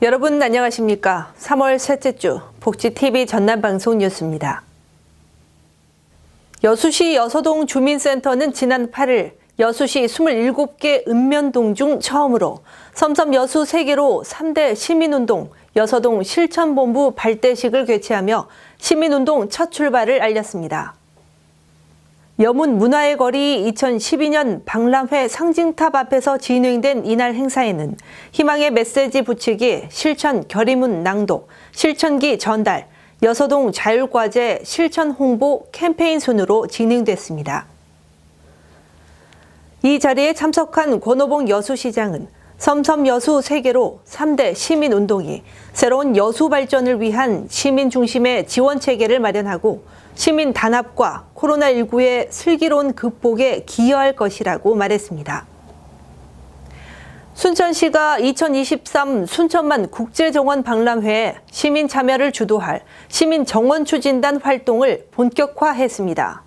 여러분 안녕하십니까? 3월 셋째 주 복지TV 전남방송 뉴스입니다. 여수시 여서동 주민센터는 지난 8일 여수시 27개 읍면동 중 처음으로 섬섬 여수 3개로 3대 시민운동 여서동 실천본부 발대식을 개최하며 시민운동 첫 출발을 알렸습니다. 여문 문화의 거리 2012년 박람회 상징탑 앞에서 진행된 이날 행사에는 희망의 메시지 붙이기, 실천 결의문 낭독, 실천기 전달, 여서동 자율과제 실천 홍보 캠페인 순으로 진행됐습니다. 이 자리에 참석한 권오봉 여수시장은 섬섬 여수 3개로 3대 시민운동이 새로운 여수 발전을 위한 시민 중심의 지원 체계를 마련하고 시민 단합과 코로나19의 슬기로운 극복에 기여할 것이라고 말했습니다. 순천시가 2023 순천만 국제정원 박람회에 시민 참여를 주도할 시민정원 추진단 활동을 본격화했습니다.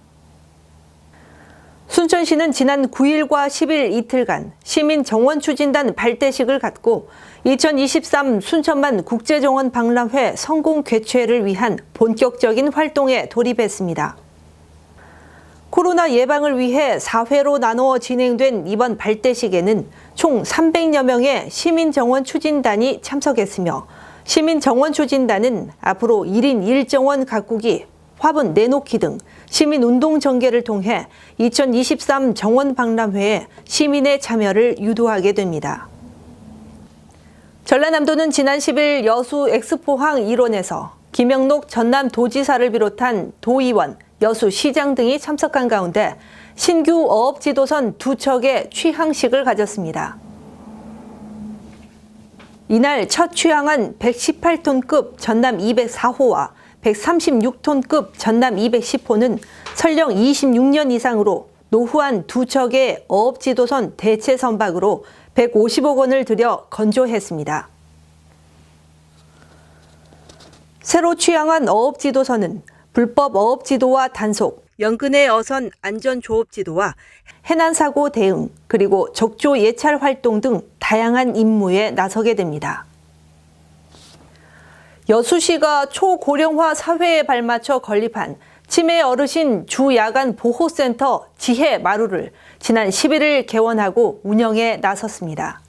순천시는 지난 9일과 10일 이틀간 시민정원추진단 발대식을 갖고 2023 순천만 국제정원 박람회 성공 개최를 위한 본격적인 활동에 돌입했습니다. 코로나 예방을 위해 4회로 나누어 진행된 이번 발대식에는 총 300여 명의 시민정원추진단이 참석했으며 시민정원추진단은 앞으로 1인 1정원 가꾸기, 화분 내놓기 등 시민운동 전개를 통해 2023 정원 박람회에 시민의 참여를 유도하게 됩니다. 전라남도는 지난 10일 여수 엑스포항 일원에서 김영록 전남도지사를 비롯한 도의원, 여수시장 등이 참석한 가운데 신규 어업지도선 2척의 취항식을 가졌습니다. 이날 첫 취항한 118톤급 전남 204호와 136톤급 전남 210호는 설령 26년 이상으로 노후한 2척의 어업지도선 대체 선박으로 150억 원을 들여 건조했습니다. 새로 취항한 어업지도선은 불법 어업지도와 단속, 연근해 어선 안전조업지도와 해난사고 대응, 그리고 적조 예찰 활동 등 다양한 임무에 나서게 됩니다. 여수시가 초고령화 사회에 발맞춰 건립한 치매 어르신 주야간 보호센터 지혜 마루를 지난 11일 개원하고 운영에 나섰습니다.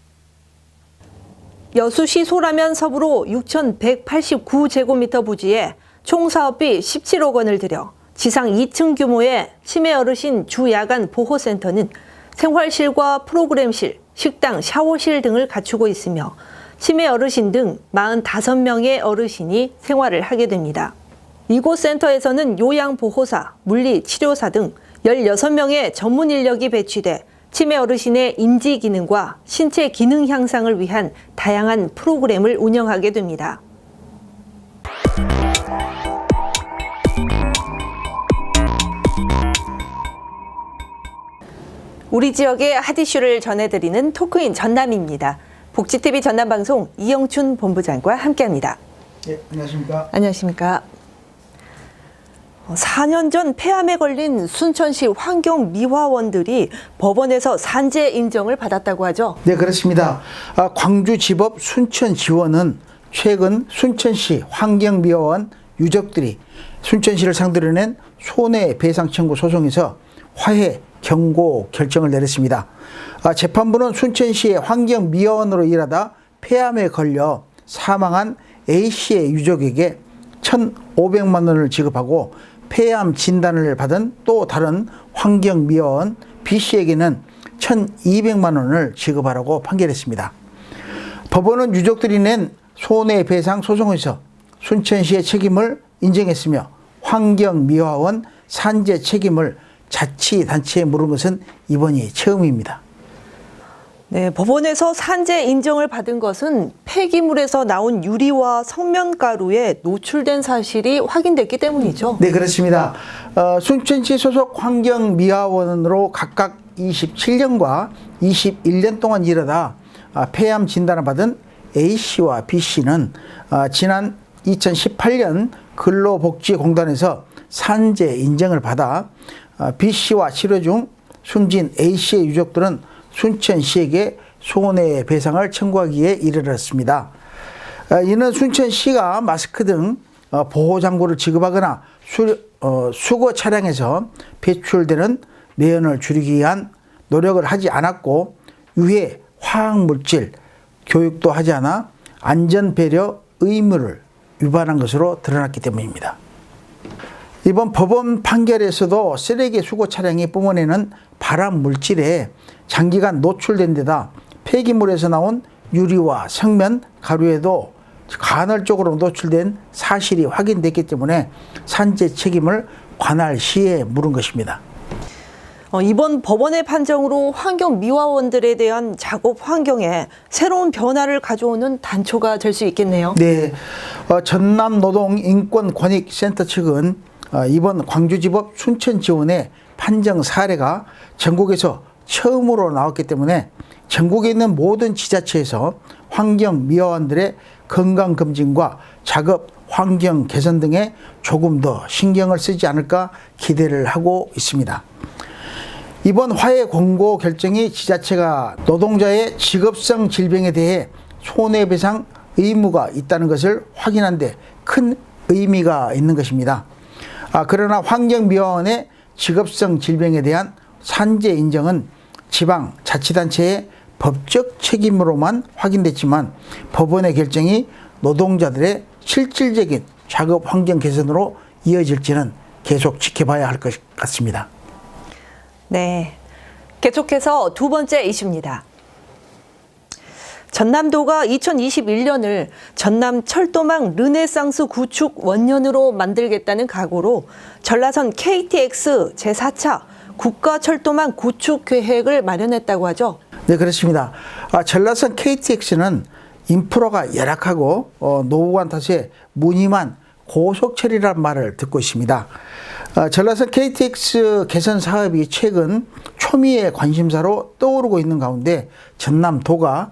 여수시 소라면 서부로 6,189제곱미터 부지에 총 사업비 17억 원을 들여 지상 2층 규모의 치매 어르신 주야간 보호센터는 생활실과 프로그램실, 식당, 샤워실 등을 갖추고 있으며 치매 어르신 등 45명의 어르신이 생활을 하게 됩니다. 이곳 센터에서는 요양보호사, 물리치료사 등 16명의 전문 인력이 배치돼 치매 어르신의 인지 기능과 신체 기능 향상을 위한 다양한 프로그램을 운영하게 됩니다. 우리 지역의 핫 이슈를 전해드리는 토크인 전남입니다. 복지TV 전남방송 이영춘 본부장과 함께합니다. 네, 안녕하십니까. 안녕하십니까. 4년 전 폐암에 걸린 순천시 환경미화원들이 법원에서 산재 인정을 받았다고 하죠? 네, 그렇습니다. 광주지법 순천지원은 최근 순천시 환경미화원 유족들이 순천시를 상대로 낸 손해배상 청구 소송에서 화해 경고 결정을 내렸습니다. 재판부는 순천시의 환경미화원으로 일하다 폐암에 걸려 사망한 A씨의 유족에게 1,500만 원을 지급하고 폐암 진단을 받은 또 다른 환경미화원 B씨에게는 1,200만 원을 지급하라고 판결했습니다. 법원은 유족들이 낸 손해배상 소송에서 순천시의 책임을 인정했으며 환경미화원 산재 책임을 자치단체에 물은 것은 이번이 처음입니다. 네, 법원에서 산재 인정을 받은 것은 폐기물에서 나온 유리와 성면가루에 노출된 사실이 확인됐기 때문이죠. 네, 그렇습니다. 순천시 소속 환경미화원으로 각각 27년과 21년 동안 일하다 폐암 진단을 받은 A씨와 B씨는 지난 2018년 근로복지공단에서 산재 인정을 받아 B씨와 치료 중 숨진 A씨의 유족들은 순천시에게 손해배상을 청구하기에 이르렀습니다. 이는 순천시가 마스크 등 보호장구를 지급하거나 수거 차량에서 배출되는 매연을 줄이기 위한 노력을 하지 않았고 유해 화학물질 교육도 하지 않아 안전배려 의무를 위반한 것으로 드러났기 때문입니다. 이번 법원 판결에서도 쓰레기 수거 차량이 뿜어내는 발암 물질에 장기간 노출된 데다 폐기물에서 나온 유리와 성면, 가루에도 간헐적으로 노출된 사실이 확인됐기 때문에 산재 책임을 관할시에 물은 것입니다. 이번 법원의 판정으로 환경미화원들에 대한 작업 환경에 새로운 변화를 가져오는 단초가 될 수 있겠네요. 네, 전남노동인권권익센터 측은 이번 광주지법 순천지원의 판정 사례가 전국에서 처음으로 나왔기 때문에 전국에 있는 모든 지자체에서 환경미화원들의 건강검진과 작업 환경 개선 등에 조금 더 신경을 쓰지 않을까 기대를 하고 있습니다. 이번 화해 공고 결정이 지자체가 노동자의 직업성 질병에 대해 손해배상 의무가 있다는 것을 확인한 데 큰 의미가 있는 것입니다. 그러나 환경미화원의 직업성 질병에 대한 산재 인정은 지방자치단체의 법적 책임으로만 확인됐지만 법원의 결정이 노동자들의 실질적인 작업 환경 개선으로 이어질지는 계속 지켜봐야 할 것 같습니다. 네, 계속해서 두 번째 이슈입니다. 전남도가 2021년을 전남 철도망 르네상스 구축 원년으로 만들겠다는 각오로 전라선 KTX 제4차 국가철도망 구축 계획을 마련했다고 하죠. 네, 그렇습니다. 전라선 KTX는 인프라가 열악하고 노후관 탓에 무늬만 고속철이라는 말을 듣고 있습니다. 전라선 KTX 개선 사업이 최근 초미의 관심사로 떠오르고 있는 가운데 전남도가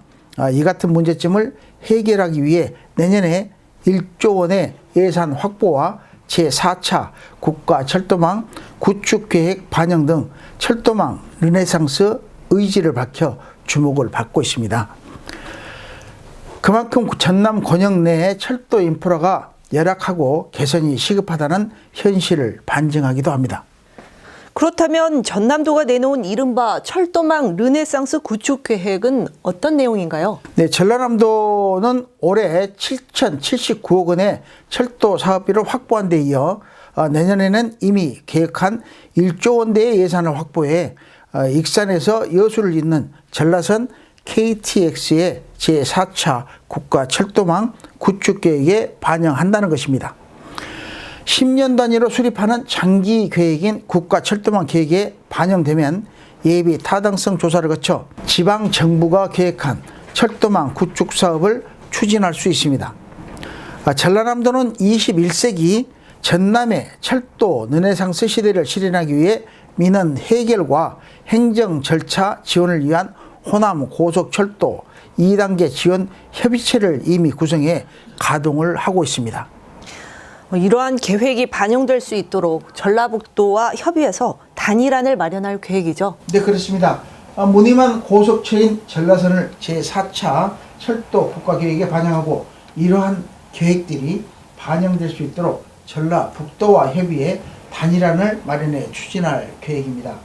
이 같은 문제점을 해결하기 위해 내년에 1조 원의 예산 확보와 제4차 국가철도망 구축계획 반영 등 철도망 르네상스 의지를 밝혀 주목을 받고 있습니다. 그만큼 전남 권역 내의 철도 인프라가 열악하고 개선이 시급하다는 현실을 반증하기도 합니다. 그렇다면 전남도가 내놓은 이른바 철도망 르네상스 구축 계획은 어떤 내용인가요? 네, 전라남도는 올해 7,079억 원의 철도 사업비를 확보한 데 이어 내년에는 이미 계획한 1조 원대의 예산을 확보해 익산에서 여수를 잇는 전라선 KTX의 제4차 국가철도망 구축계획에 반영한다는 것입니다. 10년 단위로 수립하는 장기 계획인 국가철도망 계획에 반영되면 예비 타당성 조사를 거쳐 지방정부가 계획한 철도망 구축 사업을 추진할 수 있습니다. 전라남도는 21세기 전남의 철도 르네상스 시대를 실현하기 위해 민원 해결과 행정 절차 지원을 위한 호남 고속철도 2단계 지원 협의체를 이미 구성해 가동을 하고 있습니다. 이러한 계획이 반영될 수 있도록 전라북도와 협의해서 단일안을 마련할 계획이죠. 네, 그렇습니다. 무늬만 고속철인 전라선을 제4차 철도 국가계획에 반영하고 이러한 계획들이 반영될 수 있도록 전라북도와 협의해 단일안을 마련해 추진할 계획입니다.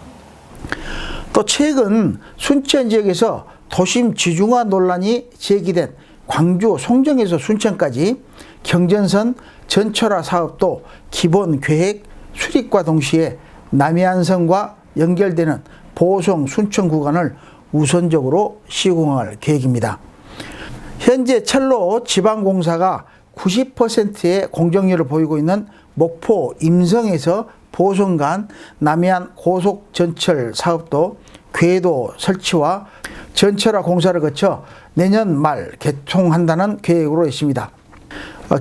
또 최근 순천 지역에서 도심 지중화 논란이 제기된 광주 송정에서 순천까지 경전선 전철화 사업도 기본 계획 수립과 동시에 남해안선과 연결되는 보성 순천 구간을 우선적으로 시공할 계획입니다. 현재 철로 지방공사가 90%의 공정률을 보이고 있는 목포 임성에서 보성 간 남해안 고속전철 사업도 궤도 설치와 전철화 공사를 거쳐 내년 말 개통한다는 계획으로 있습니다.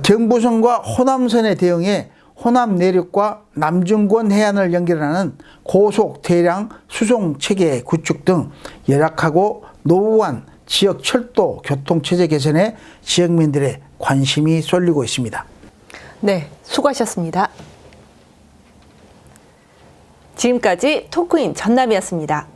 경부선과 호남선에 대응해 호남 내륙과 남중권 해안을 연결하는 고속 대량 수송 체계 구축 등 열악하고 노후한 지역 철도 교통체제 개선에 지역민들의 관심이 쏠리고 있습니다. 네, 수고하셨습니다. 지금까지 토크인 전남이었습니다.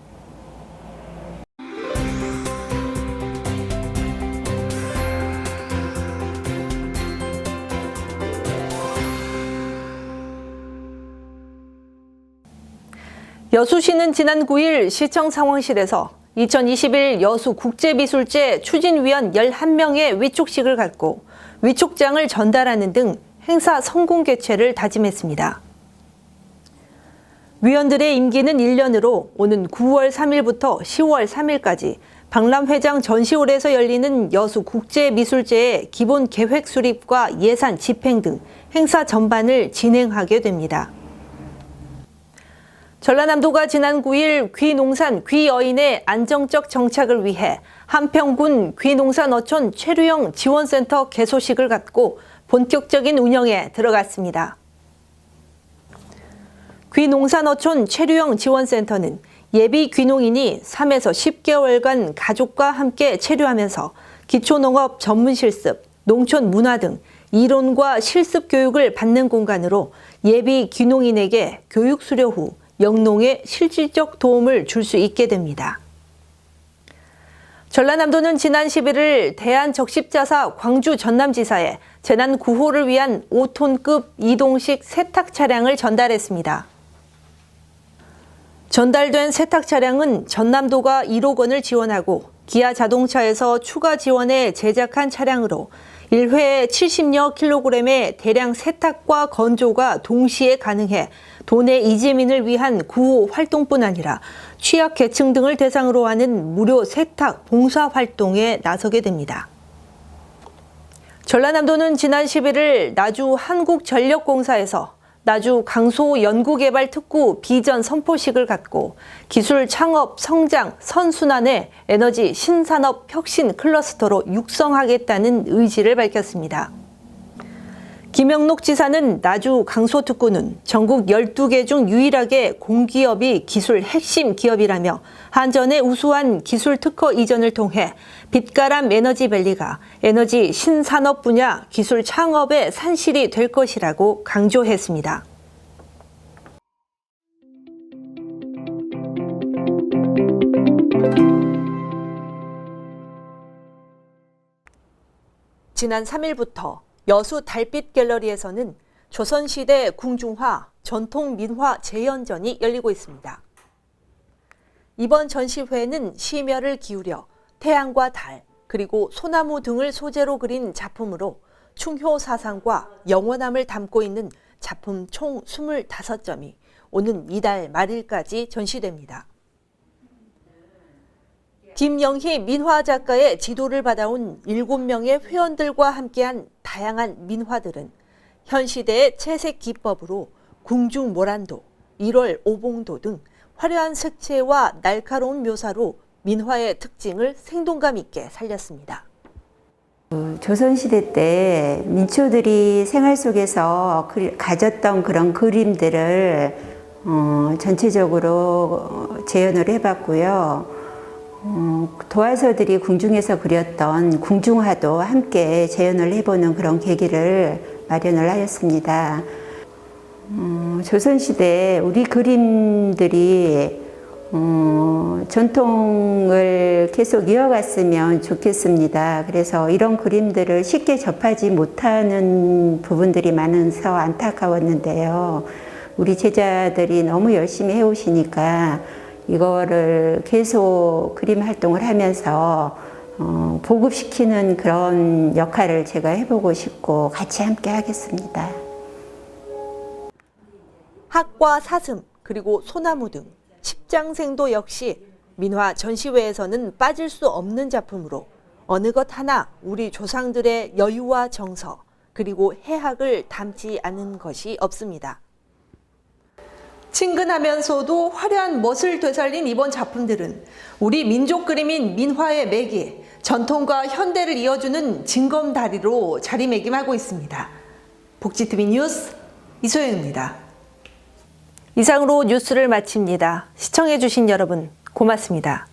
여수시는 지난 9일 시청 상황실에서 2021 여수국제미술제 추진위원 11명의 위촉식을 갖고 위촉장을 전달하는 등 행사 성공 개최를 다짐했습니다. 위원들의 임기는 1년으로 오는 9월 3일부터 10월 3일까지 박람회장 전시홀에서 열리는 여수국제미술제의 기본 계획 수립과 예산 집행 등 행사 전반을 진행하게 됩니다. 전라남도가 지난 9일 귀농산 귀어인의 안정적 정착을 위해 한평군 귀농산어촌 체류형 지원센터 개소식을 갖고 본격적인 운영에 들어갔습니다. 귀농산어촌 체류형 지원센터는 예비 귀농인이 3에서 10개월간 가족과 함께 체류하면서 기초농업 전문 실습, 농촌 문화 등 이론과 실습 교육을 받는 공간으로 예비 귀농인에게 교육 수료 후 영농에 실질적 도움을 줄 수 있게 됩니다. 전라남도는 지난 11일 대한적십자사 광주 전남지사에 재난 구호를 위한 5톤급 이동식 세탁 차량을 전달했습니다. 전달된 세탁 차량은 전남도가 1억 원을 지원하고 기아 자동차에서 추가 지원해 제작한 차량으로 1회에 70여 킬로그램의 대량 세탁과 건조가 동시에 가능해 도내 이재민을 위한 구호 활동뿐 아니라 취약계층 등을 대상으로 하는 무료 세탁 봉사 활동에 나서게 됩니다. 전라남도는 지난 11일 나주 한국전력공사에서 나주 강소 연구개발 특구 비전 선포식을 갖고 기술 창업, 성장, 선순환의 에너지 신산업 혁신 클러스터로 육성하겠다는 의지를 밝혔습니다. 김영록 지사는 나주 강소 특구는 전국 12개 중 유일하게 공기업이 기술 핵심 기업이라며 한전의 우수한 기술 특허 이전을 통해 빛가람 에너지밸리가 에너지 신산업 분야 기술 창업의 산실이 될 것이라고 강조했습니다. 지난 3일부터 여수 달빛 갤러리에서는 조선시대 궁중화, 전통 민화 재현전이 열리고 있습니다. 이번 전시회는 심혈을 기울여 태양과 달, 그리고 소나무 등을 소재로 그린 작품으로 충효 사상과 영원함을 담고 있는 작품 총 25점이 오는 이달 말일까지 전시됩니다. 김영희 민화 작가의 지도를 받아온 7명의 회원들과 함께한 다양한 민화들은 현 시대의 채색 기법으로 궁중모란도, 1월 오봉도 등 화려한 색채와 날카로운 묘사로 민화의 특징을 생동감 있게 살렸습니다. 조선시대 때 민초들이 생활 속에서 가졌던 그런 그림들을 전체적으로 재현을 해봤고요. 도화서들이 궁중에서 그렸던 궁중화도 함께 재현을 해보는 그런 계기를 마련을 하였습니다. 조선시대 우리 그림들이 전통을 계속 이어갔으면 좋겠습니다. 그래서 이런 그림들을 쉽게 접하지 못하는 부분들이 많아서 안타까웠는데요. 우리 제자들이 너무 열심히 해오시니까 이거를 계속 그림 활동을 하면서 보급시키는 그런 역할을 제가 해보고 싶고 같이 함께 하겠습니다. 학과 사슴, 그리고 소나무 등 십장생도 역시 민화 전시회에서는 빠질 수 없는 작품으로 어느 것 하나 우리 조상들의 여유와 정서, 그리고 해학을 담지 않은 것이 없습니다. 친근하면서도 화려한 멋을 되살린 이번 작품들은 우리 민족 그림인 민화의 매개, 전통과 현대를 이어주는 징검다리로 자리매김하고 있습니다. 복지TV 뉴스 이소영입니다. 이상으로 뉴스를 마칩니다. 시청해주신 여러분 고맙습니다.